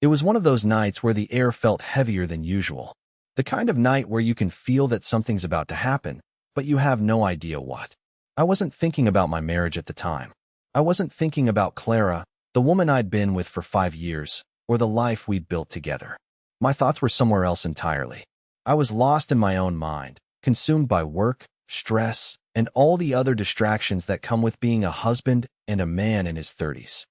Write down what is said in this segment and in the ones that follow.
It was one of those nights where the air felt heavier than usual. The kind of night where you can feel that something's about to happen, but you have no idea what. I wasn't thinking about my marriage at the time. I wasn't thinking about Clara, the woman I'd been with for 5 years, or the life we'd built together. My thoughts were somewhere else entirely. I was lost in my own mind, consumed by work, stress, and all the other distractions that come with being a husband and a man in his 30s.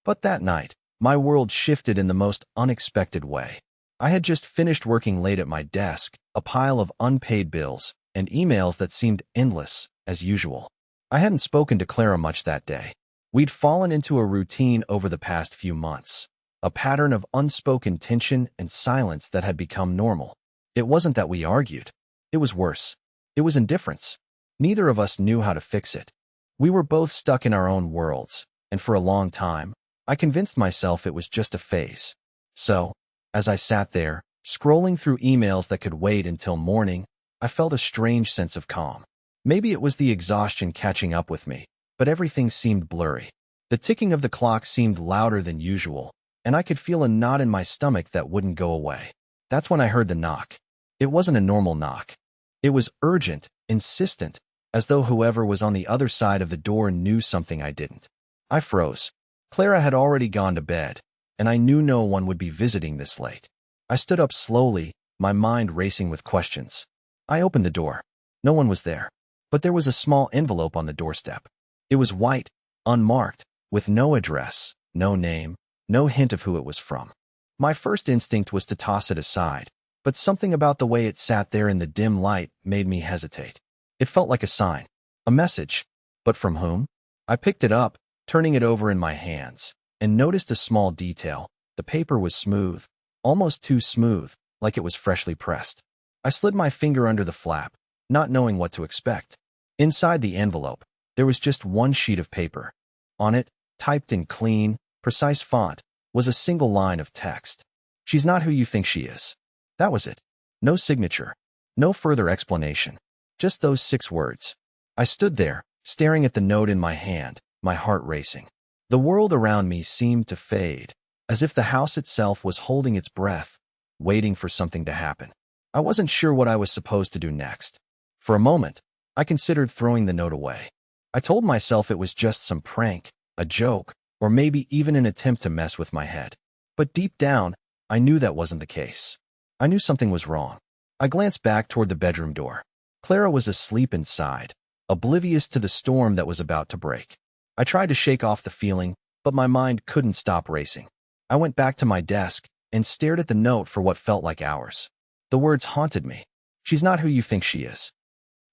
But that night, my world shifted in the most unexpected way. I had just finished working late at my desk, a pile of unpaid bills, and emails that seemed endless, as usual. I hadn't spoken to Clara much that day. We'd fallen into a routine over the past few months, a pattern of unspoken tension and silence that had become normal. It wasn't that we argued. It was worse. It was indifference. Neither of us knew how to fix it. We were both stuck in our own worlds, and for a long time, I convinced myself it was just a phase. So, as I sat there, scrolling through emails that could wait until morning, I felt a strange sense of calm. Maybe it was the exhaustion catching up with me, but everything seemed blurry. The ticking of the clock seemed louder than usual, and I could feel a knot in my stomach that wouldn't go away. That's when I heard the knock. It wasn't a normal knock. It was urgent, insistent, as though whoever was on the other side of the door knew something I didn't. I froze. Clara had already gone to bed, and I knew no one would be visiting this late. I stood up slowly, my mind racing with questions. I opened the door. No one was there, but there was a small envelope on the doorstep. It was white, unmarked, with no address, no name, no hint of who it was from. My first instinct was to toss it aside, but something about the way it sat there in the dim light made me hesitate. It felt like a sign, a message, but from whom? I picked it up, turning it over in my hands, and noticed a small detail. The paper was smooth, almost too smooth, like it was freshly pressed. I slid my finger under the flap, not knowing what to expect. Inside the envelope, there was just one sheet of paper. On it, typed in clean, precise font, was a single line of text. "She's not who you think she is." That was it. No signature. No further explanation. Just those 6 words. I stood there, staring at the note in my hand, my heart racing. The world around me seemed to fade, as if the house itself was holding its breath, waiting for something to happen. I wasn't sure what I was supposed to do next. For a moment, I considered throwing the note away. I told myself it was just some prank, a joke, or maybe even an attempt to mess with my head. But deep down, I knew that wasn't the case. I knew something was wrong. I glanced back toward the bedroom door. Clara was asleep inside, oblivious to the storm that was about to break. I tried to shake off the feeling, but my mind couldn't stop racing. I went back to my desk and stared at the note for what felt like hours. The words haunted me. "She's not who you think she is."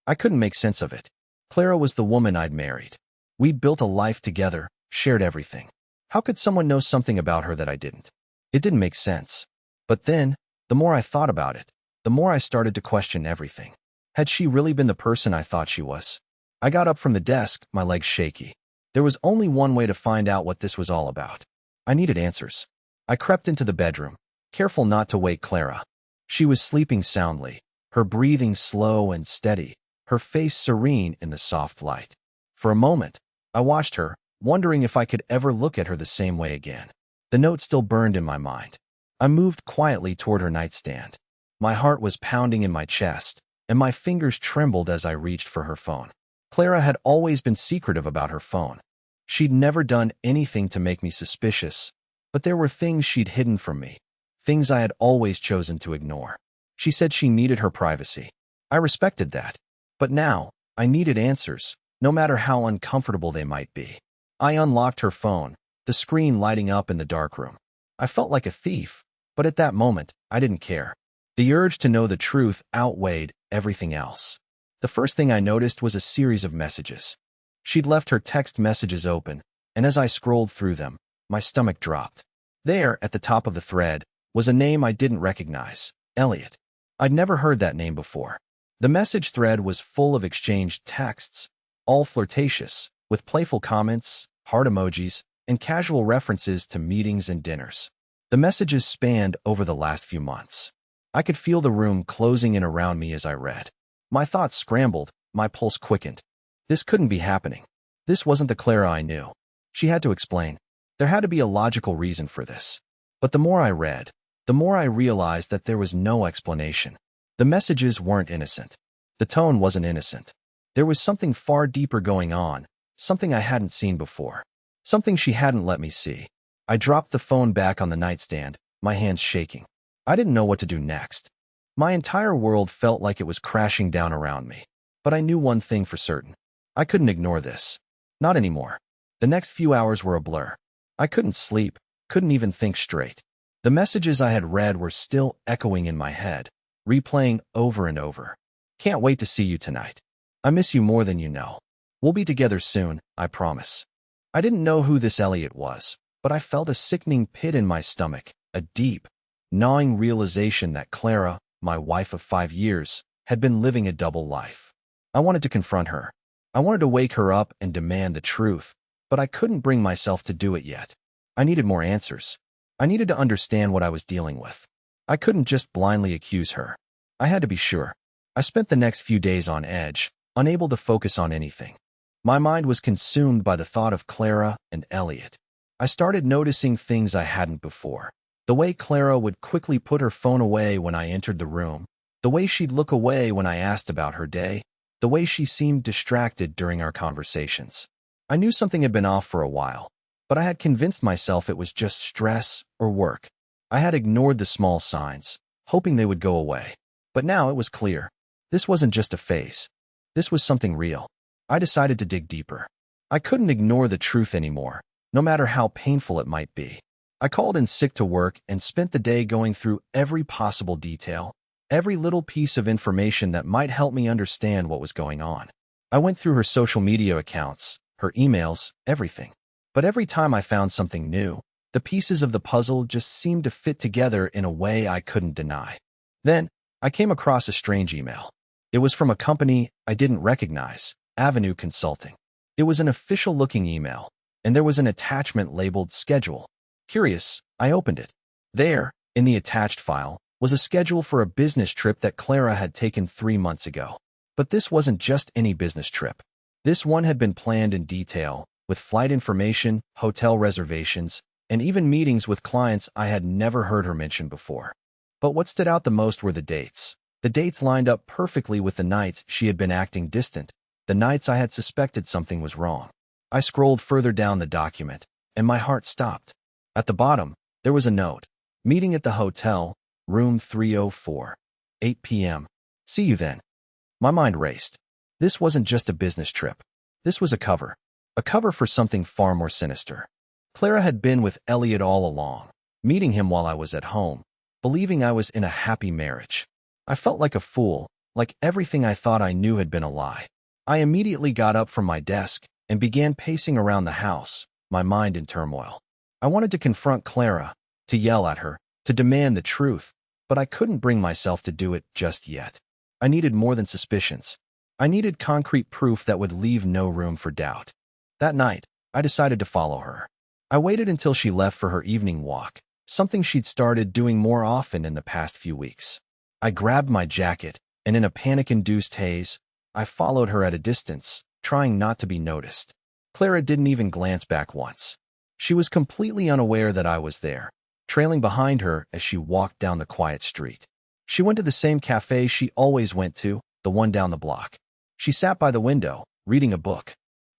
I couldn't make sense of it. Clara was the woman I'd married. We'd built a life together, shared everything. How could someone know something about her that I didn't? It didn't make sense. But then, the more I thought about it, the more I started to question everything. Had she really been the person I thought she was? I got up from the desk, my legs shaky. There was only one way to find out what this was all about. I needed answers. I crept into the bedroom, careful not to wake Clara. She was sleeping soundly, her breathing slow and steady, her face serene in the soft light. For a moment, I watched her, wondering if I could ever look at her the same way again. The note still burned in my mind. I moved quietly toward her nightstand. My heart was pounding in my chest, and my fingers trembled as I reached for her phone. Clara had always been secretive about her phone. She'd never done anything to make me suspicious, but there were things she'd hidden from me, things I had always chosen to ignore. She said she needed her privacy. I respected that. But now, I needed answers, no matter how uncomfortable they might be. I unlocked her phone, the screen lighting up in the darkroom. I felt like a thief, but at that moment, I didn't care. The urge to know the truth outweighed everything else. The first thing I noticed was a series of messages. She'd left her text messages open, and as I scrolled through them, my stomach dropped. There, at the top of the thread, was a name I didn't recognize, Elliot. I'd never heard that name before. The message thread was full of exchanged texts, all flirtatious, with playful comments, heart emojis, and casual references to meetings and dinners. The messages spanned over the last few months. I could feel the room closing in around me as I read. My thoughts scrambled, my pulse quickened. This couldn't be happening. This wasn't the Clara I knew. She had to explain. There had to be a logical reason for this. But the more I read, the more I realized that there was no explanation. The messages weren't innocent. The tone wasn't innocent. There was something far deeper going on, something I hadn't seen before, something she hadn't let me see. I dropped the phone back on the nightstand, my hands shaking. I didn't know what to do next. My entire world felt like it was crashing down around me. But I knew one thing for certain. I couldn't ignore this. Not anymore. The next few hours were a blur. I couldn't sleep, couldn't even think straight. The messages I had read were still echoing in my head, replaying over and over. Can't wait to see you tonight. I miss you more than you know. We'll be together soon, I promise. I didn't know who this Elliot was, but I felt a sickening pit in my stomach, a deep, gnawing realization that Clara, my wife of 5 years, had been living a double life. I wanted to confront her. I wanted to wake her up and demand the truth, but I couldn't bring myself to do it yet. I needed more answers. I needed to understand what I was dealing with. I couldn't just blindly accuse her. I had to be sure. I spent the next few days on edge, unable to focus on anything. My mind was consumed by the thought of Clara and Elliot. I started noticing things I hadn't before. The way Clara would quickly put her phone away when I entered the room, the way she'd look away when I asked about her day, the way she seemed distracted during our conversations. I knew something had been off for a while, but I had convinced myself it was just stress or work. I had ignored the small signs, hoping they would go away. But now it was clear. This wasn't just a phase. This was something real. I decided to dig deeper. I couldn't ignore the truth anymore, no matter how painful it might be. I called in sick to work and spent the day going through every possible detail, every little piece of information that might help me understand what was going on. I went through her social media accounts, her emails, everything. But every time I found something new, the pieces of the puzzle just seemed to fit together in a way I couldn't deny. Then, I came across a strange email. It was from a company I didn't recognize, Avenue Consulting. It was an official-looking email, and there was an attachment labeled Schedule. Curious, I opened it. There, in the attached file, was a schedule for a business trip that Clara had taken 3 months ago. But this wasn't just any business trip. This one had been planned in detail, with flight information, hotel reservations, and even meetings with clients I had never heard her mention before. But what stood out the most were the dates. The dates lined up perfectly with the nights she had been acting distant, the nights I had suspected something was wrong. I scrolled further down the document, and my heart stopped. At the bottom, there was a note. Meeting at the hotel, room 304, 8 p.m. See you then. My mind raced. This wasn't just a business trip. This was a cover for something far more sinister. Clara had been with Elliot all along, meeting him while I was at home, believing I was in a happy marriage. I felt like a fool, like everything I thought I knew had been a lie. I immediately got up from my desk and began pacing around the house, my mind in turmoil. I wanted to confront Clara, to yell at her, to demand the truth, but I couldn't bring myself to do it just yet. I needed more than suspicions. I needed concrete proof that would leave no room for doubt. That night, I decided to follow her. I waited until she left for her evening walk, something she'd started doing more often in the past few weeks. I grabbed my jacket, and in a panic-induced haze, I followed her at a distance, trying not to be noticed. Clara didn't even glance back once. She was completely unaware that I was there, trailing behind her as she walked down the quiet street. She went to the same cafe she always went to, the one down the block. She sat by the window, reading a book.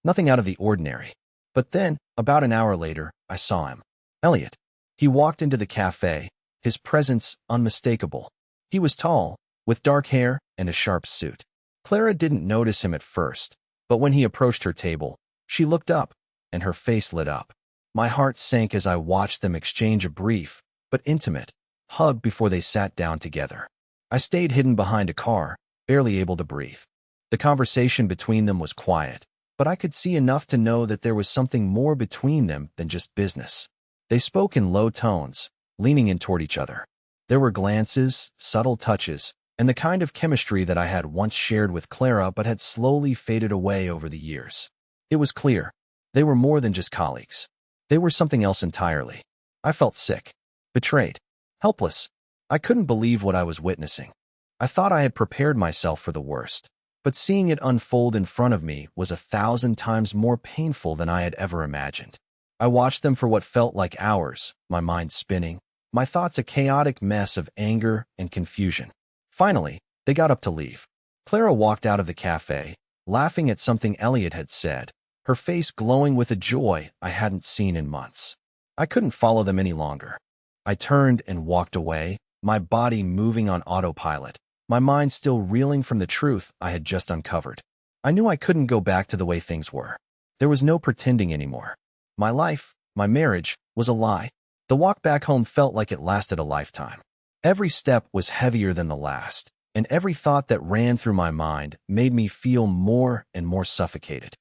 Nothing out of the ordinary. But then, about an hour later, I saw him. Elliot. He walked into the cafe, his presence unmistakable. He was tall, with dark hair and a sharp suit. Clara didn't notice him at first, but when he approached her table, she looked up, and her face lit up. My heart sank as I watched them exchange a brief, but intimate, hug before they sat down together. I stayed hidden behind a car, barely able to breathe. The conversation between them was quiet, but I could see enough to know that there was something more between them than just business. They spoke in low tones, leaning in toward each other. There were glances, subtle touches, and the kind of chemistry that I had once shared with Clara but had slowly faded away over the years. It was clear. They were more than just colleagues. They were something else entirely. I felt sick, betrayed, helpless. I couldn't believe what I was witnessing. I thought I had prepared myself for the worst, but seeing it unfold in front of me was 1,000 times more painful than I had ever imagined. I watched them for what felt like hours, my mind spinning, My thoughts a chaotic mess of anger and confusion. Finally, they got up to leave. Clara walked out of the cafe, laughing at something Elliot had said, her face glowing with a joy I hadn't seen in months. I couldn't follow them any longer. I turned and walked away, my body moving on autopilot, my mind still reeling from the truth I had just uncovered. I knew I couldn't go back to the way things were. There was no pretending anymore. My life, my marriage, was a lie. The walk back home felt like it lasted a lifetime. Every step was heavier than the last, and every thought that ran through my mind made me feel more and more suffocated.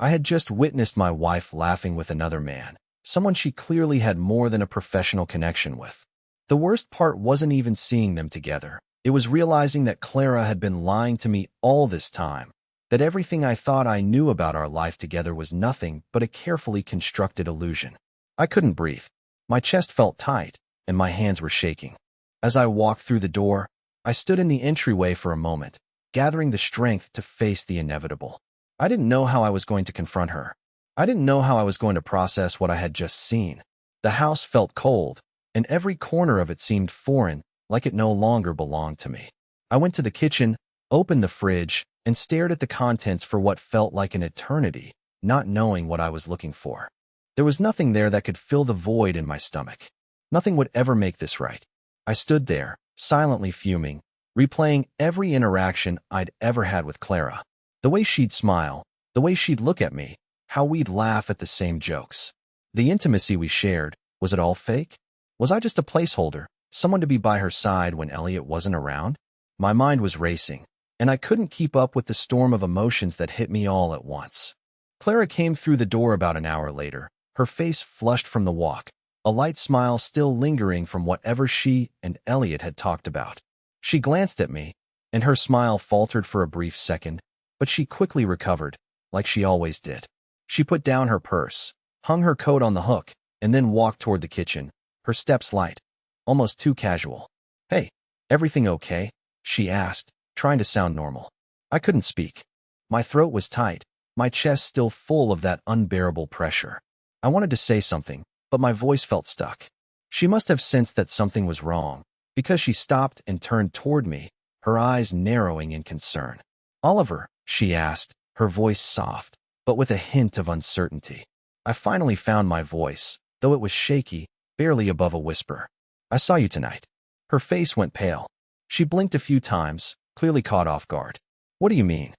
I had just witnessed my wife laughing with another man, someone she clearly had more than a professional connection with. The worst part wasn't even seeing them together. It was realizing that Clara had been lying to me all this time, that everything I thought I knew about our life together was nothing but a carefully constructed illusion. I couldn't breathe. My chest felt tight, and my hands were shaking. As I walked through the door, I stood in the entryway for a moment, gathering the strength to face the inevitable. I didn't know how I was going to confront her. I didn't know how I was going to process what I had just seen. The house felt cold, and every corner of it seemed foreign, like it no longer belonged to me. I went to the kitchen, opened the fridge, and stared at the contents for what felt like an eternity, not knowing what I was looking for. There was nothing there that could fill the void in my stomach. Nothing would ever make this right. I stood there, silently fuming, replaying every interaction I'd ever had with Clara. The way she'd smile, the way she'd look at me, how we'd laugh at the same jokes. The intimacy we shared, was it all fake? Was I just a placeholder, someone to be by her side when Elliot wasn't around? My mind was racing, and I couldn't keep up with the storm of emotions that hit me all at once. Clara came through the door about an hour later, her face flushed from the walk, a light smile still lingering from whatever she and Elliot had talked about. She glanced at me, and her smile faltered for a brief second, but she quickly recovered, like she always did. She put down her purse, hung her coat on the hook, and then walked toward the kitchen, her steps light, almost too casual. "Hey, everything okay?" she asked, trying to sound normal. I couldn't speak. My throat was tight, my chest still full of that unbearable pressure. I wanted to say something, but my voice felt stuck. She must have sensed that something was wrong, because she stopped and turned toward me, her eyes narrowing in concern. "Oliver," she asked, her voice soft, but with a hint of uncertainty. I finally found my voice, though it was shaky, barely above a whisper. "I saw you tonight." Her face went pale. She blinked a few times, clearly caught off guard. "What do you mean?"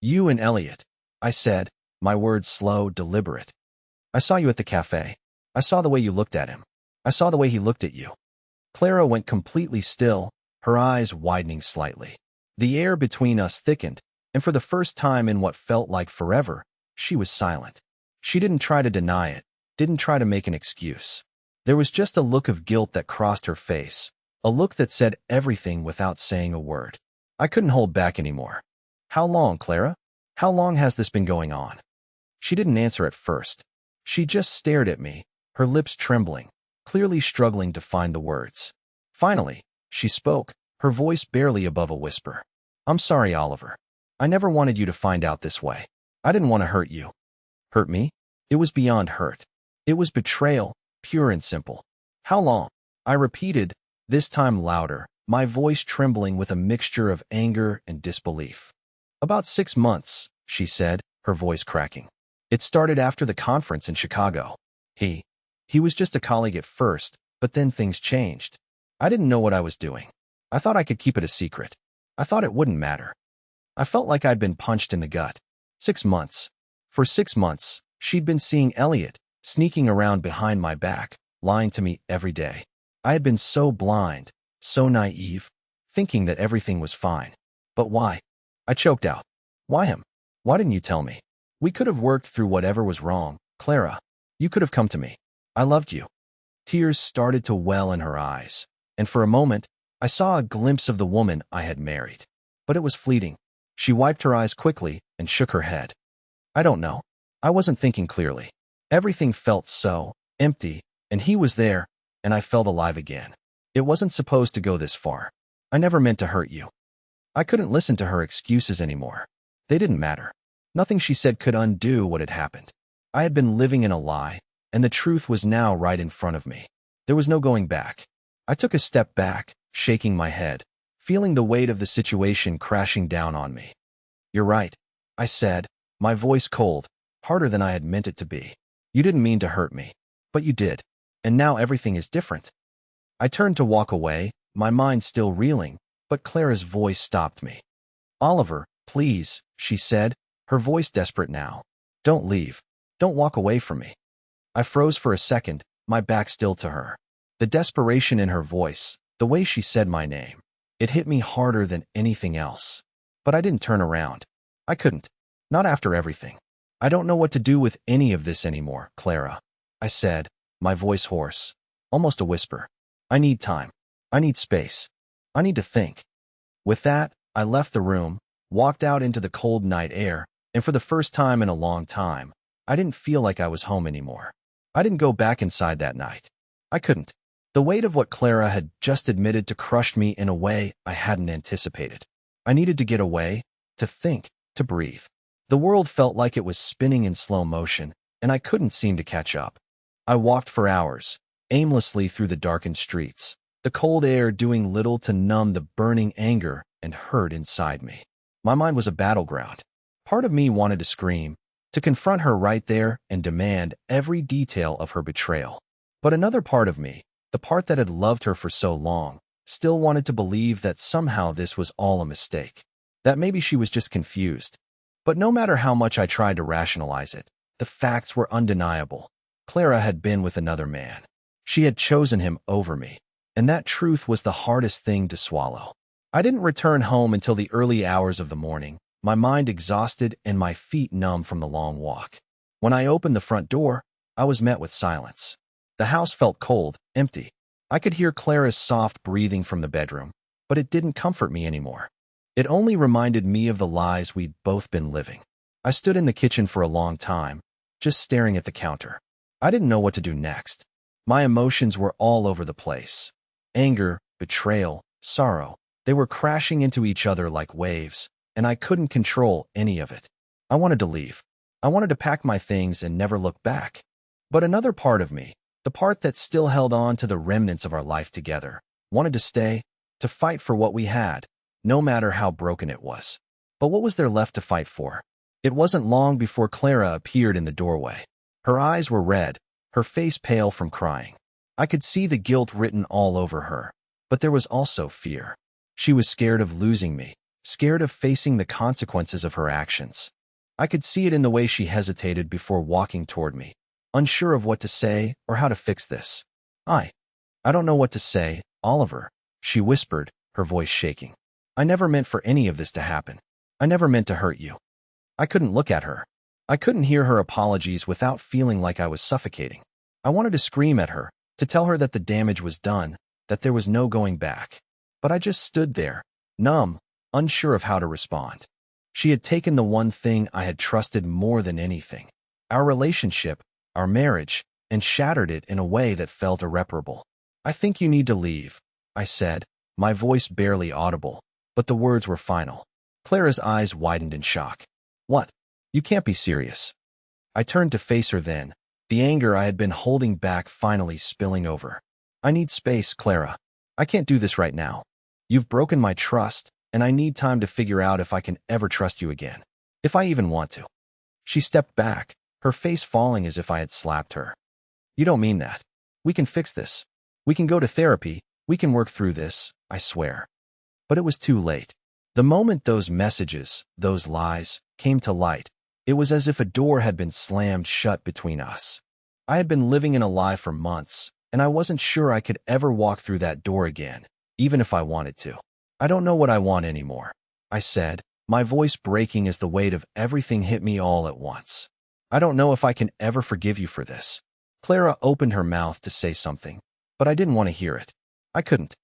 "You and Elliot," I said, my words slow, deliberate. "I saw you at the cafe. I saw the way you looked at him. I saw the way he looked at you." Clara went completely still, her eyes widening slightly. The air between us thickened, and for the first time in what felt like forever, she was silent. She didn't try to deny it, didn't try to make an excuse. There was just a look of guilt that crossed her face, a look that said everything without saying a word. I couldn't hold back anymore. "How long, Clara? How long has this been going on?" She didn't answer at first. She just stared at me, her lips trembling, clearly struggling to find the words. Finally, she spoke, her voice barely above a whisper. "I'm sorry, Oliver. I never wanted you to find out this way. I didn't want to hurt you." Hurt me? It was beyond hurt. It was betrayal, pure and simple. "How long?" I repeated, this time louder, my voice trembling with a mixture of anger and disbelief. "About 6 months," she said, her voice cracking. "It started after the conference in Chicago. He was just a colleague at first, but then things changed. I didn't know what I was doing. I thought I could keep it a secret. I thought it wouldn't matter. I felt like I'd been punched in the gut. 6 months. For 6 months, she'd been seeing Elliot, sneaking around behind my back, lying to me every day. I had been so blind, so naive, thinking that everything was fine. But why?" I choked out. "Why him? Why didn't you tell me? We could have worked through whatever was wrong, Clara. You could have come to me. I loved you." Tears started to well in her eyes, and for a moment, I saw a glimpse of the woman I had married. But it was fleeting. She wiped her eyes quickly and shook her head. "I don't know. I wasn't thinking clearly. Everything felt so empty, and he was there, and I felt alive again. It wasn't supposed to go this far. I never meant to hurt you." I couldn't listen to her excuses anymore. They didn't matter. Nothing she said could undo what had happened. I had been living in a lie, and the truth was now right in front of me. There was no going back. I took a step back, shaking my head, feeling the weight of the situation crashing down on me. "You're right," I said, my voice cold, harder than I had meant it to be. "You didn't mean to hurt me, but you did, and now everything is different." I turned to walk away, my mind still reeling, but Clara's voice stopped me. "Oliver, please," she said, her voice desperate now. "Don't leave. Don't walk away from me." I froze for a second, my back still to her. The desperation in her voice, the way she said my name, it hit me harder than anything else. But I didn't turn around. I couldn't. Not after everything. "I don't know what to do with any of this anymore, Clara," I said, my voice hoarse, almost a whisper. "I need time. I need space. I need to think." With that, I left the room, walked out into the cold night air, and for the first time in a long time, I didn't feel like I was home anymore. I didn't go back inside that night. I couldn't. The weight of what Clara had just admitted to crushed me in a way I hadn't anticipated. I needed to get away, to think, to breathe. The world felt like it was spinning in slow motion, and I couldn't seem to catch up. I walked for hours, aimlessly through the darkened streets, the cold air doing little to numb the burning anger and hurt inside me. My mind was a battleground. Part of me wanted to scream, to confront her right there and demand every detail of her betrayal. But another part of me, the part that had loved her for so long, still wanted to believe that somehow this was all a mistake, that maybe she was just confused. But no matter how much I tried to rationalize it, the facts were undeniable. Clara had been with another man. She had chosen him over me, and that truth was the hardest thing to swallow. I didn't return home until the early hours of the morning, my mind exhausted and my feet numb from the long walk. When I opened the front door, I was met with silence. The house felt cold, empty. I could hear Clara's soft breathing from the bedroom, but it didn't comfort me anymore. It only reminded me of the lies we'd both been living. I stood in the kitchen for a long time, just staring at the counter. I didn't know what to do next. My emotions were all over the place. Anger, betrayal, sorrow. They were crashing into each other like waves, and I couldn't control any of it. I wanted to leave. I wanted to pack my things and never look back. But another part of me, the part that still held on to the remnants of our life together, wanted to stay, to fight for what we had, no matter how broken it was. But what was there left to fight for? It wasn't long before Clara appeared in the doorway. Her eyes were red, her face pale from crying. I could see the guilt written all over her, but there was also fear. She was scared of losing me, scared of facing the consequences of her actions. I could see it in the way she hesitated before walking toward me, unsure of what to say or how to fix this. I don't know what to say, Oliver," she whispered, her voice shaking. "I never meant for any of this to happen. I never meant to hurt you." I couldn't look at her. I couldn't hear her apologies without feeling like I was suffocating. I wanted to scream at her, to tell her that the damage was done, that there was no going back. But I just stood there, numb, unsure of how to respond. She had taken the one thing I had trusted more than anything, our relationship, our marriage, and shattered it in a way that felt irreparable. "I think you need to leave," I said, my voice barely audible, but the words were final. Clara's eyes widened in shock. "What? You can't be serious." I turned to face her then, the anger I had been holding back finally spilling over. "I need space, Clara. I can't do this right now. You've broken my trust, and I need time to figure out if I can ever trust you again. If I even want to." She stepped back, her face falling as if I had slapped her. "You don't mean that. We can fix this. We can go to therapy. We can work through this, I swear." But it was too late. The moment those messages, those lies, came to light, it was as if a door had been slammed shut between us. I had been living in a lie for months, and I wasn't sure I could ever walk through that door again, even if I wanted to. "I don't know what I want anymore," I said, my voice breaking as the weight of everything hit me all at once. "I don't know if I can ever forgive you for this." Clara opened her mouth to say something, but I didn't want to hear it. I couldn't.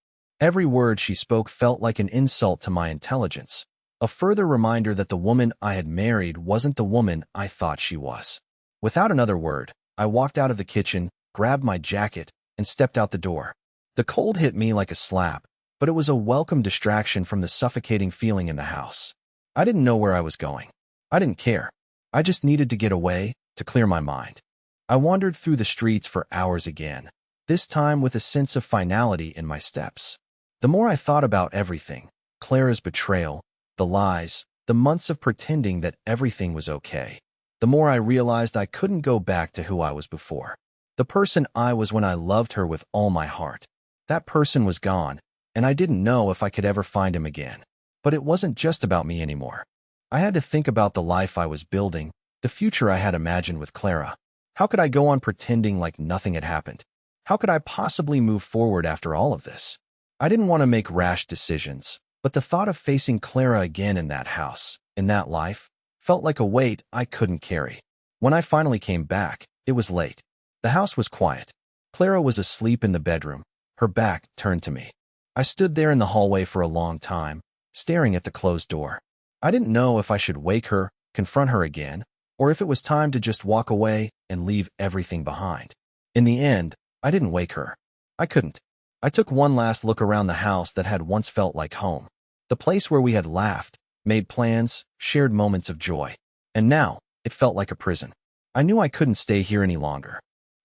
Every word she spoke felt like an insult to my intelligence, a further reminder that the woman I had married wasn't the woman I thought she was. Without another word, I walked out of the kitchen, grabbed my jacket, and stepped out the door. The cold hit me like a slap, but it was a welcome distraction from the suffocating feeling in the house. I didn't know where I was going. I didn't care. I just needed to get away, to clear my mind. I wandered through the streets for hours again. this time with a sense of finality in my steps. The more I thought about everything, Clara's betrayal, the lies, the months of pretending that everything was okay, the more I realized I couldn't go back to who I was before. The person I was when I loved her with all my heart. That person was gone, and I didn't know if I could ever find him again. But it wasn't just about me anymore. I had to think about the life I was building, the future I had imagined with Clara. How could I go on pretending like nothing had happened? How could I possibly move forward after all of this? I didn't want to make rash decisions, but the thought of facing Clara again in that house, in that life, felt like a weight I couldn't carry. When I finally came back, it was late. The house was quiet. Clara was asleep in the bedroom, her back turned to me. I stood there in the hallway for a long time, staring at the closed door. I didn't know if I should wake her, confront her again, or if it was time to just walk away and leave everything behind. In the end, I didn't wake her. I couldn't. I took one last look around the house that had once felt like home. The place where we had laughed, made plans, shared moments of joy. And now, it felt like a prison. I knew I couldn't stay here any longer.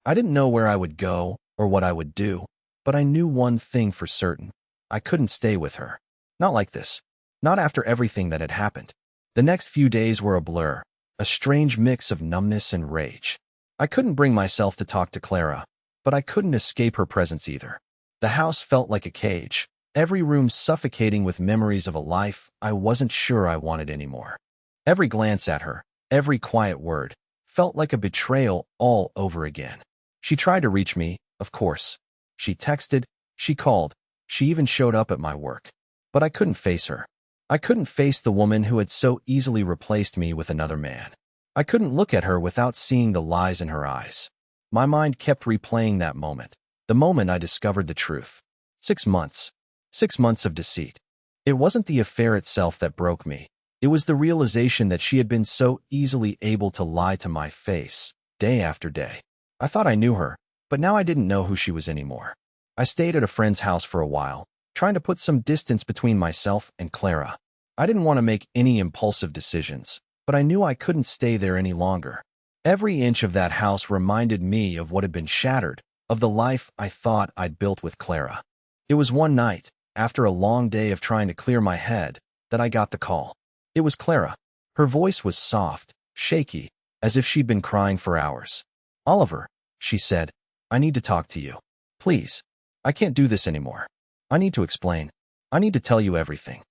I didn't know where I would go or what I would do, but I knew one thing for certain. I couldn't stay with her. Not like this. Not after everything that had happened. The next few days were a blur, a strange mix of numbness and rage. I couldn't bring myself to talk to Clara, but I couldn't escape her presence either. The house felt like a cage, every room suffocating with memories of a life I wasn't sure I wanted anymore. Every glance at her, every quiet word, felt like a betrayal all over again. She tried to reach me, of course. She texted, she called, she even showed up at my work. But I couldn't face her. I couldn't face the woman who had so easily replaced me with another man. I couldn't look at her without seeing the lies in her eyes. My mind kept replaying that moment, the moment I discovered the truth. 6 months. 6 months of deceit. It wasn't the affair itself that broke me. It was the realization that she had been so easily able to lie to my face, day after day. I thought I knew her, but now I didn't know who she was anymore. I stayed at a friend's house for a while, trying to put some distance between myself and Clara. I didn't want to make any impulsive decisions, but I knew I couldn't stay there any longer. Every inch of that house reminded me of what had been shattered, of the life I thought I'd built with Clara. It was one night, after a long day of trying to clear my head, that I got the call. It was Clara. Her voice was soft, shaky, as if she'd been crying for hours. "Oliver," she said, "I need to talk to you. Please. I can't do this anymore. I need to explain. I need to tell you everything."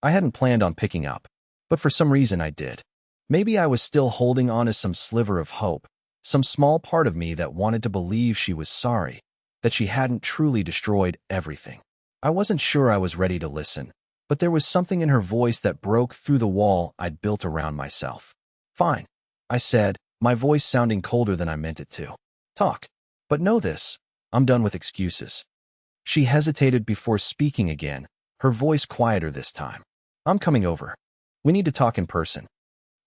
I hadn't planned on picking up, but for some reason I did. Maybe I was still holding on to some sliver of hope, some small part of me that wanted to believe she was sorry, that she hadn't truly destroyed everything. I wasn't sure I was ready to listen, but there was something in her voice that broke through the wall I'd built around myself. "Fine," I said, my voice sounding colder than I meant it to. "Talk. But know this, I'm done with excuses." She hesitated before speaking again, her voice quieter this time. "I'm coming over. We need to talk in person."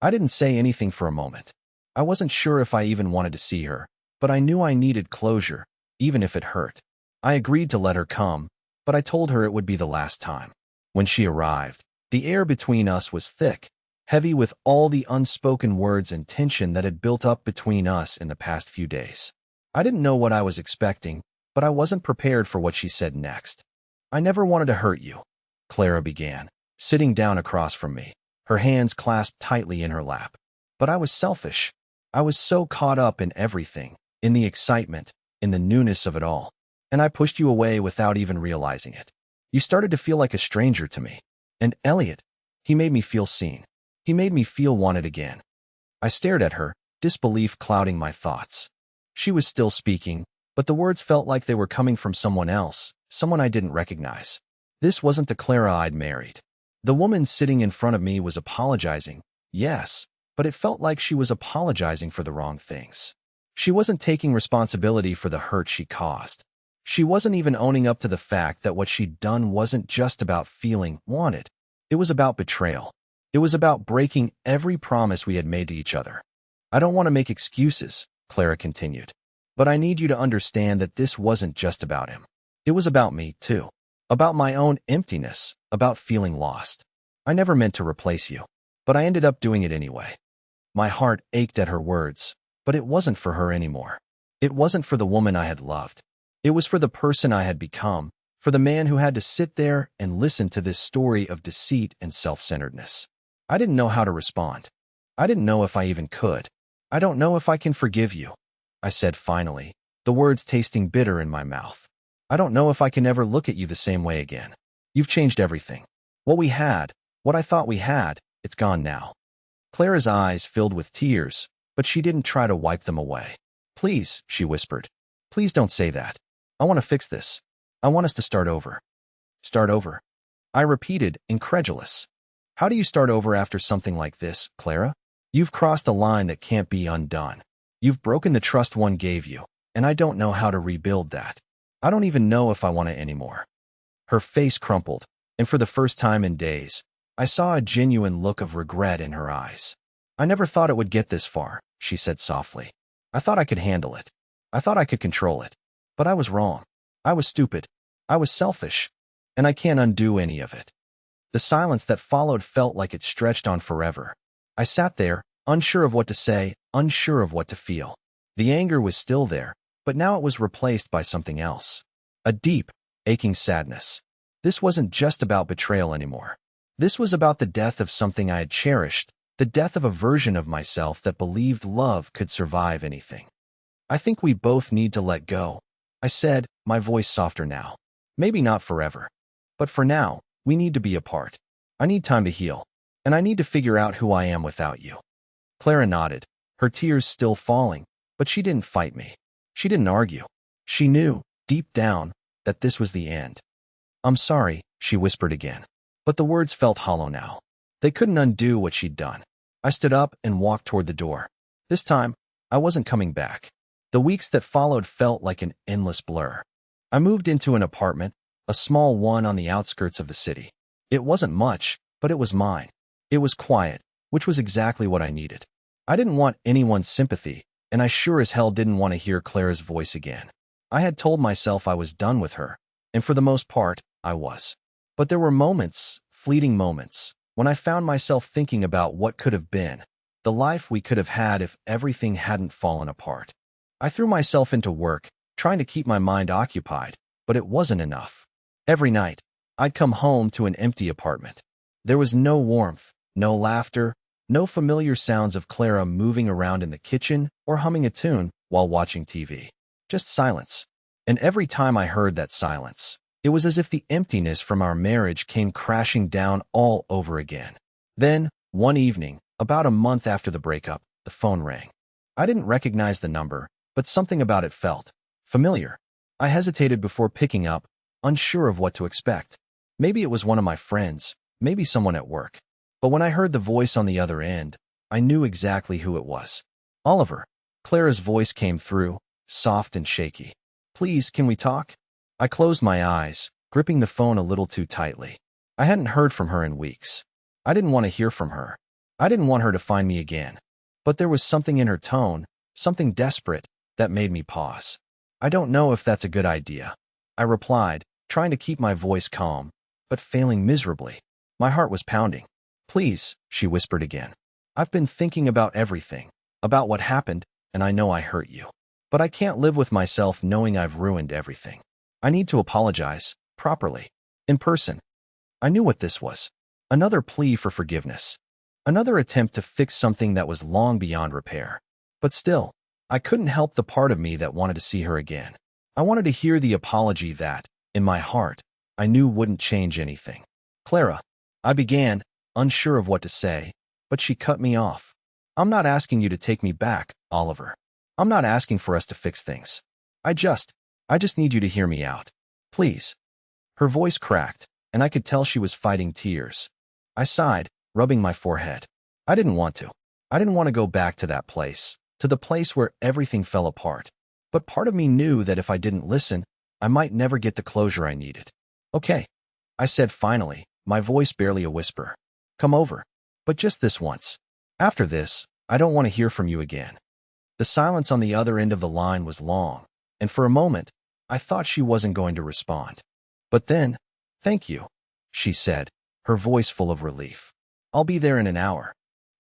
I didn't say anything for a moment. I wasn't sure if I even wanted to see her, but I knew I needed closure, even if it hurt. I agreed to let her come, but I told her it would be the last time. When she arrived, the air between us was thick, heavy with all the unspoken words and tension that had built up between us in the past few days. I didn't know what I was expecting, but I wasn't prepared for what she said next. "I never wanted to hurt you," Clara began, sitting down across from me, her hands clasped tightly in her lap. "But I was selfish. I was so caught up in everything, in the excitement, in the newness of it all. And I pushed you away without even realizing it. You started to feel like a stranger to me. And Elliot, he made me feel seen. He made me feel wanted again." I stared at her, disbelief clouding my thoughts. She was still speaking, but the words felt like they were coming from someone else, someone I didn't recognize. This wasn't the Clara I'd married. The woman sitting in front of me was apologizing, yes, but it felt like she was apologizing for the wrong things. She wasn't taking responsibility for the hurt she caused. She wasn't even owning up to the fact that what she'd done wasn't just about feeling wanted. It was about betrayal. It was about breaking every promise we had made to each other. "I don't want to make excuses," Clara continued, "but I need you to understand that this wasn't just about him. It was about me, too. About my own emptiness, about feeling lost. I never meant to replace you, but I ended up doing it anyway." My heart ached at her words, but it wasn't for her anymore. It wasn't for the woman I had loved. It was for the person I had become, for the man who had to sit there and listen to this story of deceit and self-centeredness. I didn't know how to respond. I didn't know if I even could. I don't know if I can forgive you, I said finally, the words tasting bitter in my mouth. I don't know if I can ever look at you the same way again. You've changed everything. What we had, what I thought we had, it's gone now. Clara's eyes filled with tears, but she didn't try to wipe them away. Please, she whispered. Please don't say that. I want to fix this. I want us to start over. Start over? I repeated, incredulous. How do you start over after something like this, Clara? You've crossed a line that can't be undone. You've broken the trust one gave you, and I don't know how to rebuild that. I don't even know if I want it anymore. Her face crumpled, and for the first time in days, I saw a genuine look of regret in her eyes. I never thought it would get this far, she said softly. I thought I could handle it. I thought I could control it. But I was wrong. I was stupid. I was selfish. And I can't undo any of it. The silence that followed felt like it stretched on forever. I sat there, unsure of what to say, unsure of what to feel. The anger was still there, but now it was replaced by something else. A deep, aching sadness. This wasn't just about betrayal anymore. This was about the death of something I had cherished, the death of a version of myself that believed love could survive anything. I think we both need to let go, I said, my voice softer now. Maybe not forever. But for now, we need to be apart. I need time to heal, and I need to figure out who I am without you. Clara nodded, her tears still falling, but she didn't fight me. She didn't argue. She knew, deep down, that this was the end. I'm sorry, she whispered again. But the words felt hollow now. They couldn't undo what she'd done. I stood up and walked toward the door. This time, I wasn't coming back. The weeks that followed felt like an endless blur. I moved into an apartment, a small one on the outskirts of the city. It wasn't much, but it was mine. It was quiet, which was exactly what I needed. I didn't want anyone's sympathy, and I sure as hell didn't want to hear Clara's voice again. I had told myself I was done with her, and for the most part, I was. But there were moments, fleeting moments, when I found myself thinking about what could have been, the life we could have had if everything hadn't fallen apart. I threw myself into work, trying to keep my mind occupied, but it wasn't enough. Every night, I'd come home to an empty apartment. There was no warmth, no laughter, no familiar sounds of Clara moving around in the kitchen or humming a tune while watching TV. Just silence. And every time I heard that silence, it was as if the emptiness from our marriage came crashing down all over again. Then, one evening, about a month after the breakup, the phone rang. I didn't recognize the number, but something about it felt familiar. I hesitated before picking up, unsure of what to expect. Maybe it was one of my friends, maybe someone at work. But when I heard the voice on the other end, I knew exactly who it was. Oliver. Clara's voice came through, soft and shaky. Please, can we talk? I closed my eyes, gripping the phone a little too tightly. I hadn't heard from her in weeks. I didn't want to hear from her. I didn't want her to find me again. But there was something in her tone, something desperate, that made me pause. I don't know if that's a good idea, I replied, trying to keep my voice calm, but failing miserably. My heart was pounding. Please, she whispered again. I've been thinking about everything, about what happened, and I know I hurt you. But I can't live with myself knowing I've ruined everything. I need to apologize, properly, in person. I knew what this was. Another plea for forgiveness. Another attempt to fix something that was long beyond repair. But still, I couldn't help the part of me that wanted to see her again. I wanted to hear the apology that, in my heart, I knew wouldn't change anything. Clara, I began, unsure of what to say, but she cut me off. I'm not asking you to take me back, Oliver. I'm not asking for us to fix things. I just need you to hear me out. Please. Her voice cracked, and I could tell she was fighting tears. I sighed, rubbing my forehead. I didn't want to. I didn't want to go back to that place, to the place where everything fell apart. But part of me knew that if I didn't listen, I might never get the closure I needed. Okay, I said finally, my voice barely a whisper. Come over. But just this once. After this, I don't want to hear from you again. The silence on the other end of the line was long, and for a moment, I thought she wasn't going to respond. But then, thank you, she said, her voice full of relief. I'll be there in an hour.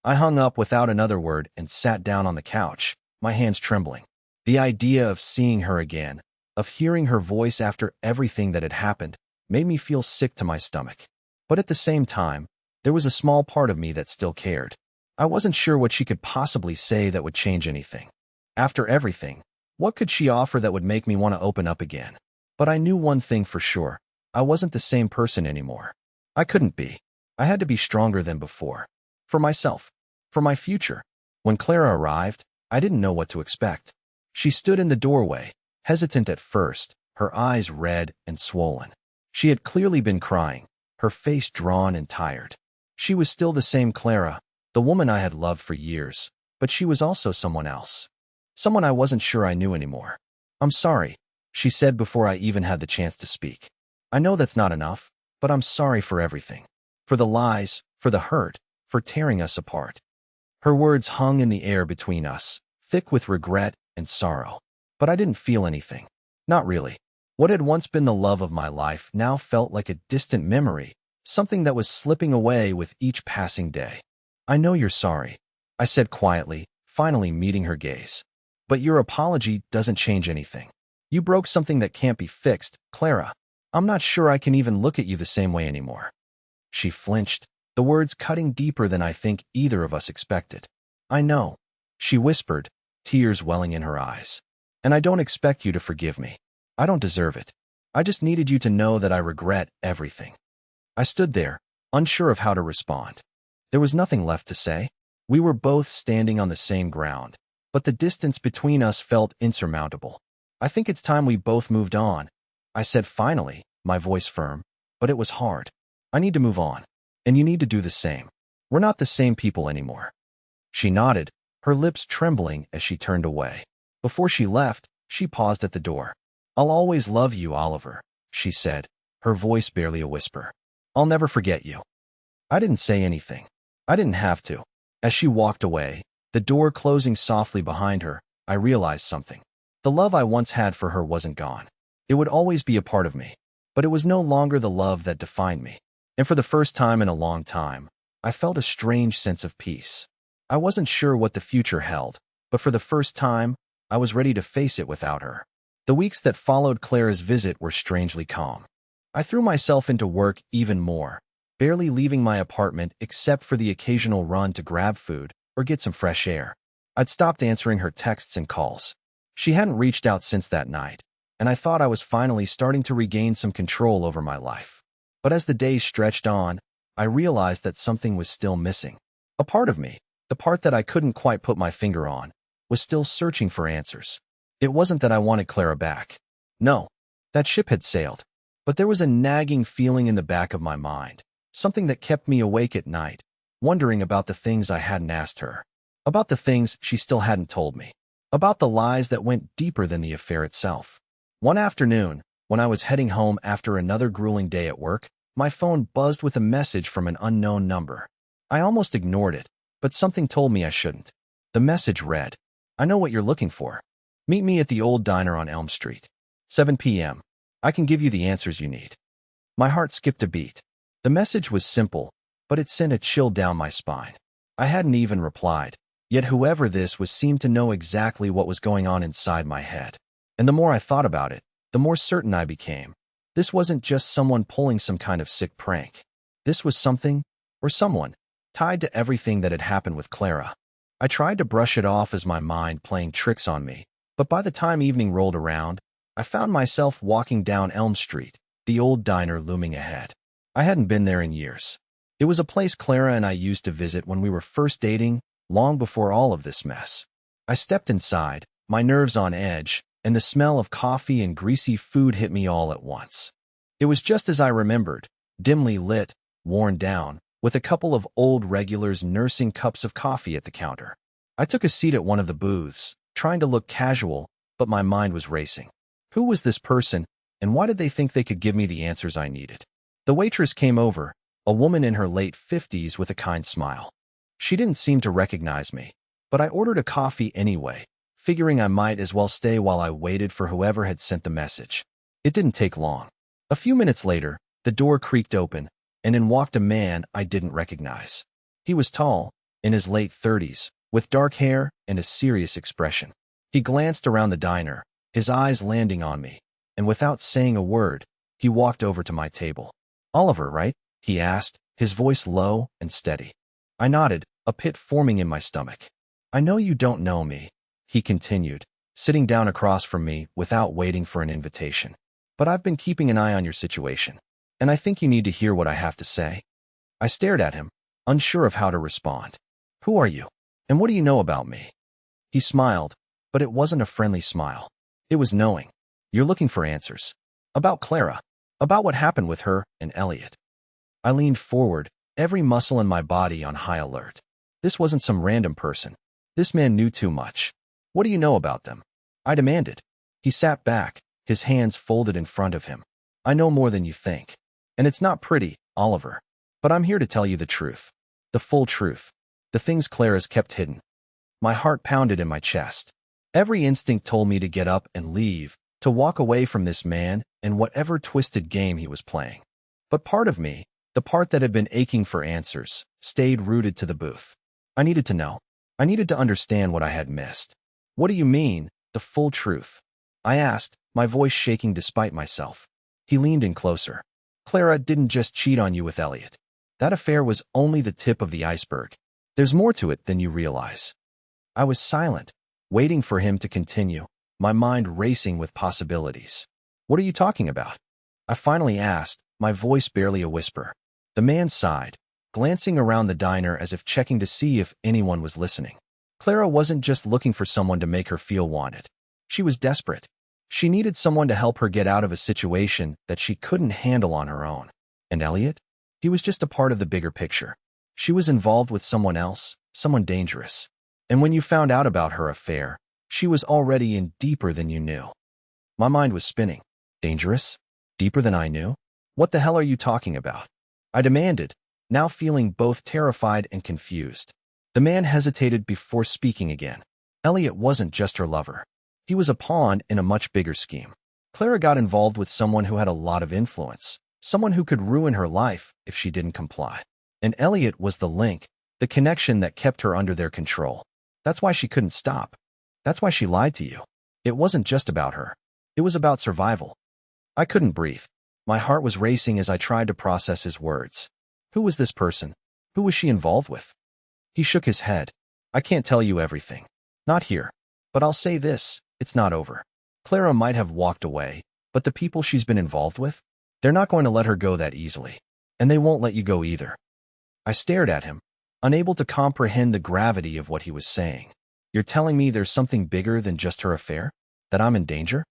I hung up without another word and sat down on the couch, my hands trembling. The idea of seeing her again, of hearing her voice after everything that had happened, made me feel sick to my stomach. But at the same time, there was a small part of me that still cared. I wasn't sure what she could possibly say that would change anything. After everything, what could she offer that would make me want to open up again? But I knew one thing for sure. I wasn't the same person anymore. I couldn't be. I had to be stronger than before. For myself. For my future. When Clara arrived, I didn't know what to expect. She stood in the doorway, hesitant at first, her eyes red and swollen. She had clearly been crying, her face drawn and tired. She was still the same Clara, the woman I had loved for years, but she was also someone else. Someone I wasn't sure I knew anymore. "I'm sorry," she said before I even had the chance to speak. "I know that's not enough, but I'm sorry for everything. For the lies, for the hurt, for tearing us apart." Her words hung in the air between us, thick with regret and sorrow. But I didn't feel anything. Not really. What had once been the love of my life now felt like a distant memory, something that was slipping away with each passing day. "I know you're sorry," I said quietly, finally meeting her gaze. "But your apology doesn't change anything. You broke something that can't be fixed, Clara. I'm not sure I can even look at you the same way anymore." She flinched, the words cutting deeper than I think either of us expected. "I know," she whispered, tears welling in her eyes. "And I don't expect you to forgive me. I don't deserve it. I just needed you to know that I regret everything." I stood there, unsure of how to respond. There was nothing left to say. We were both standing on the same ground, but the distance between us felt insurmountable. "I think it's time we both moved on," I said finally, my voice firm, but it was hard. "I need to move on, and you need to do the same. We're not the same people anymore." She nodded, her lips trembling as she turned away. Before she left, she paused at the door. "I'll always love you, Oliver," she said, her voice barely a whisper. "I'll never forget you." I didn't say anything. I didn't have to. As she walked away, the door closing softly behind her, I realized something. The love I once had for her wasn't gone. It would always be a part of me, but it was no longer the love that defined me. And for the first time in a long time, I felt a strange sense of peace. I wasn't sure what the future held, but for the first time, I was ready to face it without her. The weeks that followed Clara's visit were strangely calm. I threw myself into work even more, barely leaving my apartment except for the occasional run to grab food or get some fresh air. I'd stopped answering her texts and calls. She hadn't reached out since that night, and I thought I was finally starting to regain some control over my life. But as the days stretched on, I realized that something was still missing. A part of me, the part that I couldn't quite put my finger on, was still searching for answers. It wasn't that I wanted Clara back. No, that ship had sailed. But there was a nagging feeling in the back of my mind, something that kept me awake at night, wondering about the things I hadn't asked her, about the things she still hadn't told me, about the lies that went deeper than the affair itself. One afternoon, when I was heading home after another grueling day at work, my phone buzzed with a message from an unknown number. I almost ignored it, but something told me I shouldn't. The message read, "I know what you're looking for. Meet me at the old diner on Elm Street. 7 p.m. I can give you the answers you need." My heart skipped a beat. The message was simple, but it sent a chill down my spine. I hadn't even replied, yet whoever this was seemed to know exactly what was going on inside my head. And the more I thought about it, the more certain I became. This wasn't just someone pulling some kind of sick prank. This was something, or someone, tied to everything that had happened with Clara. I tried to brush it off as my mind playing tricks on me, but by the time evening rolled around, I found myself walking down Elm Street, the old diner looming ahead. I hadn't been there in years. It was a place Clara and I used to visit when we were first dating, long before all of this mess. I stepped inside, my nerves on edge, and the smell of coffee and greasy food hit me all at once. It was just as I remembered, dimly lit, worn down, with a couple of old regulars nursing cups of coffee at the counter. I took a seat at one of the booths, trying to look casual, but my mind was racing. Who was this person, and why did they think they could give me the answers I needed? The waitress came over, a woman in her late 50s with a kind smile. She didn't seem to recognize me, but I ordered a coffee anyway, figuring I might as well stay while I waited for whoever had sent the message. It didn't take long. A few minutes later, the door creaked open, and in walked a man I didn't recognize. He was tall, in his late 30s, with dark hair and a serious expression. He glanced around the diner, his eyes landing on me, and without saying a word, he walked over to my table. "Oliver, right?" he asked, his voice low and steady. I nodded, a pit forming in my stomach. "I know you don't know me," he continued, sitting down across from me without waiting for an invitation. "But I've been keeping an eye on your situation, and I think you need to hear what I have to say." I stared at him, unsure of how to respond. "Who are you? And what do you know about me?" He smiled, but it wasn't a friendly smile. It was knowing. "You're looking for answers. About Clara. About what happened with her and Elliot." I leaned forward, every muscle in my body on high alert. This wasn't some random person. This man knew too much. "What do you know about them?" I demanded. He sat back, his hands folded in front of him. "I know more than you think. And it's not pretty, Oliver. But I'm here to tell you the truth. The full truth. The things Clara's kept hidden." My heart pounded in my chest. Every instinct told me to get up and leave, to walk away from this man and whatever twisted game he was playing. But part of me, the part that had been aching for answers, stayed rooted to the booth. I needed to know. I needed to understand what I had missed. "What do you mean, the full truth?" I asked, my voice shaking despite myself. He leaned in closer. "Clara didn't just cheat on you with Elliot. That affair was only the tip of the iceberg. There's more to it than you realize." I was silent, waiting for him to continue, my mind racing with possibilities. "What are you talking about?" I finally asked, my voice barely a whisper. The man sighed, glancing around the diner as if checking to see if anyone was listening. Clara wasn't just looking for someone to make her feel wanted. She was desperate. She needed someone to help her get out of a situation that she couldn't handle on her own. And Elliot? He was just a part of the bigger picture. She was involved with someone else, someone dangerous. And when you found out about her affair, she was already in deeper than you knew. My mind was spinning. Dangerous? Deeper than I knew? What the hell are you talking about? I demanded, now feeling both terrified and confused. The man hesitated before speaking again. Elliot wasn't just her lover. He was a pawn in a much bigger scheme. Clara got involved with someone who had a lot of influence, someone who could ruin her life if she didn't comply. And Elliot was the link, the connection that kept her under their control. That's why she couldn't stop. That's why she lied to you. It wasn't just about her. It was about survival. I couldn't breathe. My heart was racing as I tried to process his words. Who was this person? Who was she involved with? He shook his head. "I can't tell you everything. Not here. But I'll say this, it's not over. Clara might have walked away, but the people she's been involved with, they're not going to let her go that easily. And they won't let you go either." I stared at him, unable to comprehend the gravity of what he was saying. "You're telling me there's something bigger than just her affair? That I'm in danger?"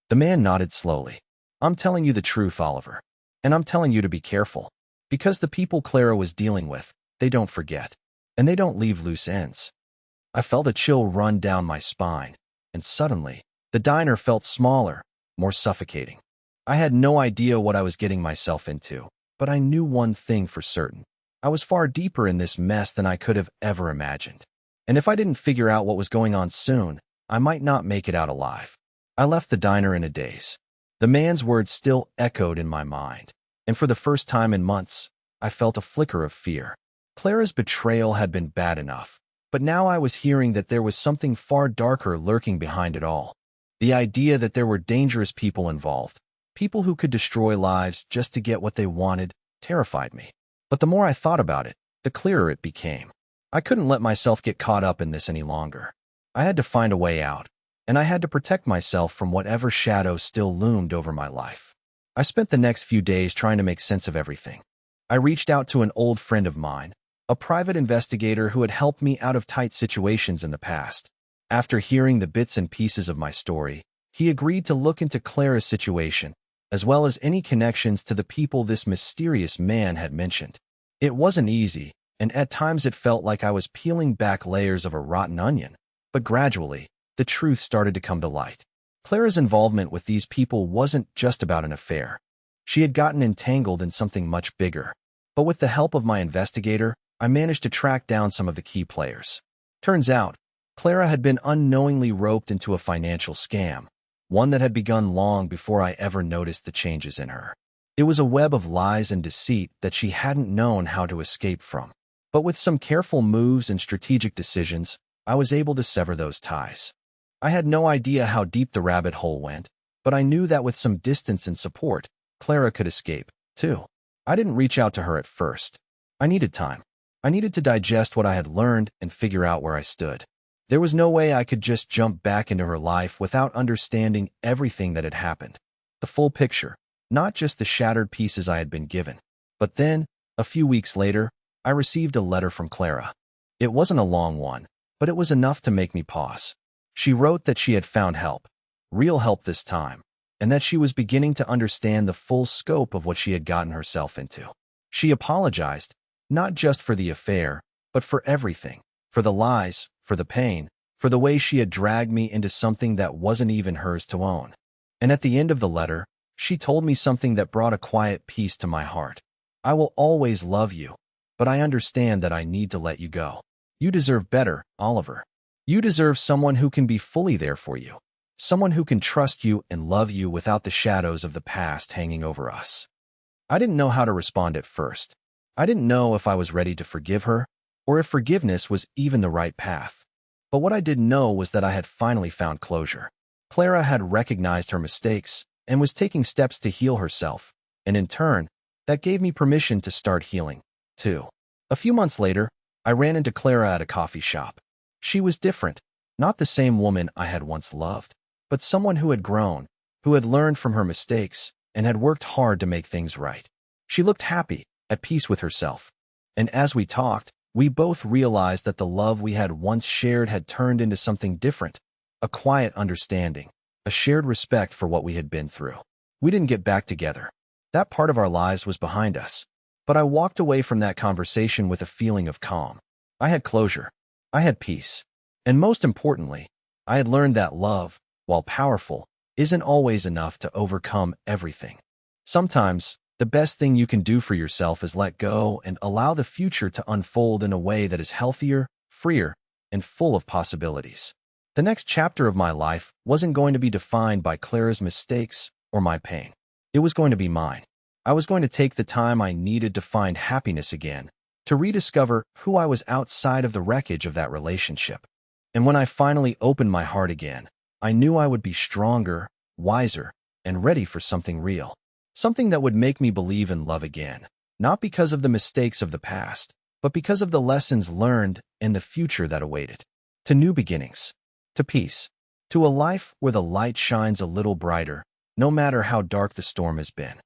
The man nodded slowly. "I'm telling you the truth, Oliver. And I'm telling you to be careful. Because the people Clara was dealing with, they don't forget. And they don't leave loose ends." I felt a chill run down my spine, and suddenly, the diner felt smaller, more suffocating. I had no idea what I was getting myself into, but I knew one thing for certain. I was far deeper in this mess than I could have ever imagined. And if I didn't figure out what was going on soon, I might not make it out alive. I left the diner in a daze. The man's words still echoed in my mind, and for the first time in months, I felt a flicker of fear. Clara's betrayal had been bad enough, but now I was hearing that there was something far darker lurking behind it all. The idea that there were dangerous people involved, people who could destroy lives just to get what they wanted, terrified me. But the more I thought about it, the clearer it became. I couldn't let myself get caught up in this any longer. I had to find a way out, and I had to protect myself from whatever shadow still loomed over my life. I spent the next few days trying to make sense of everything. I reached out to an old friend of mine, a private investigator who had helped me out of tight situations in the past. After hearing the bits and pieces of my story, he agreed to look into Clara's situation, as well as any connections to the people this mysterious man had mentioned. It wasn't easy, and at times it felt like I was peeling back layers of a rotten onion, but gradually, the truth started to come to light. Clara's involvement with these people wasn't just about an affair. She had gotten entangled in something much bigger. But with the help of my investigator, I managed to track down some of the key players. Turns out, Clara had been unknowingly roped into a financial scam, one that had begun long before I ever noticed the changes in her. It was a web of lies and deceit that she hadn't known how to escape from. But with some careful moves and strategic decisions, I was able to sever those ties. I had no idea how deep the rabbit hole went, But I knew that with some distance and support, Clara could escape, too. I didn't reach out to her at first. I needed time. I needed to digest what I had learned and figure out where I stood. There was no way I could just jump back into her life without understanding everything that had happened. The full picture, not just the shattered pieces I had been given. But then, a few weeks later, I received a letter from Clara. It wasn't a long one, but it was enough to make me pause. She wrote that she had found help, real help this time, and that she was beginning to understand the full scope of what she had gotten herself into. She apologized, not just for the affair, but for everything, for the lies, for the pain, for the way she had dragged me into something that wasn't even hers to own. And at the end of the letter, she told me something that brought a quiet peace to my heart. I will always love you, but I understand that I need to let you go. You deserve better, Oliver. You deserve someone who can be fully there for you. Someone who can trust you and love you without the shadows of the past hanging over us. I didn't know how to respond at first. I didn't know if I was ready to forgive her, or if forgiveness was even the right path. But what I did know was that I had finally found closure. Clara had recognized her mistakes and was taking steps to heal herself, and in turn, that gave me permission to start healing, too. A few months later, I ran into Clara at a coffee shop. She was different, not the same woman I had once loved, but someone who had grown, who had learned from her mistakes, and had worked hard to make things right. She looked happy, at peace with herself. And as we talked, we both realized that the love we had once shared had turned into something different, a quiet understanding, a shared respect for what we had been through. We didn't get back together. That part of our lives was behind us. But I walked away from that conversation with a feeling of calm. I had closure. I had peace. And most importantly, I had learned that love, while powerful, isn't always enough to overcome everything. Sometimes, the best thing you can do for yourself is let go and allow the future to unfold in a way that is healthier, freer, and full of possibilities. The next chapter of my life wasn't going to be defined by Clara's mistakes or my pain. It was going to be mine. I was going to take the time I needed to find happiness again, to rediscover who I was outside of the wreckage of that relationship. And when I finally opened my heart again, I knew I would be stronger, wiser, and ready for something real. Something that would make me believe in love again, not because of the mistakes of the past, but because of the lessons learned and the future that awaited. To new beginnings, to peace, to a life where the light shines a little brighter, no matter how dark the storm has been.